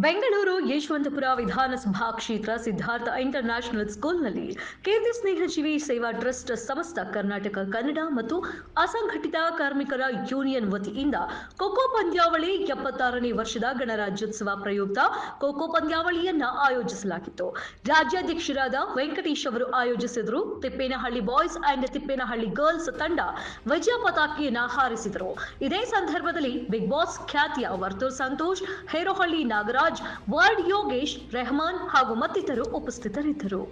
ಬೆಂಗಳೂರು ಯಶವಂತಪುರ ವಿಧಾನಸಭಾ ಕ್ಷೇತ್ರ ಸಿದ್ಧಾರ್ಥ ಇಂಟರ್ನ್ಯಾಷನಲ್ ಸ್ಕೂಲ್ನಲ್ಲಿ ಕೀರ್ತಿ ಸ್ನೇಹಜೀವಿ ಸೇವಾ ಟ್ರಸ್ಟ್ ಸಮಸ್ತ ಕರ್ನಾಟಕ ಕನ್ನಡ ಮತ್ತು ಅಸಂಘಟಿತ ಕಾರ್ಮಿಕರ ಯೂನಿಯನ್ ವತಿಯಿಂದ ಖೋಖೋ ಪಂದ್ಯಾವಳಿ 76ನೇ ವರ್ಷದ ಗಣರಾಜ್ಯೋತ್ಸವ ಪ್ರಯುಕ್ತ ಖೋಖೋ ಪಂದ್ಯಾವಳಿಯನ್ನ ಆಯೋಜಿಸಲಾಗಿತ್ತು. ರಾಜ್ಯಾಧ್ಯಕ್ಷರಾದ ವೆಂಕಟೇಶ್ ಅವರು ಆಯೋಜಿಸಿದರು. Tippenahalli boys and Tippenahalli girls ತಂಡ ವಿಜಯ ಪತಾಕೆಯನ್ನ ಹಾರಿಸಿದರು. ಇದೇ ಸಂದರ್ಭದಲ್ಲಿ ಬಿಗ್ ಬಾಸ್ ಖ್ಯಾತಿಯ ವರ್ತೂರ್ ಸಂತೋಷ್, ಹೇರೋಹಳ್ಳಿ ನಾಗರಾಜ್, ವಾರ್ಡ್ ಯೋಗೇಶ್, ರೆಹಮಾನ್ ಹಾಗೂ ಮತ್ತಿತರರು ಉಪಸ್ಥಿತರಿದ್ದರು.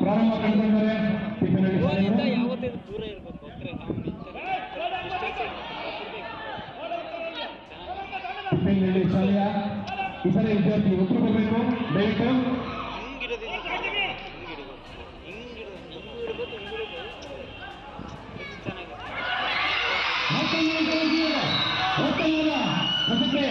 ಪ್ರಾರಂಭ ಕಂಡಿದ್ದಾರೆ. ತಿಪ್ಪೇನಹಳ್ಳಿ ಶಾಲೆಯ ಇತರೆ ವಿದ್ಯಾರ್ಥಿ ಉತ್ತರ ಕೊಡಬೇಕು. ದಯವಿಟ್ಟು ಮತ್ತೆ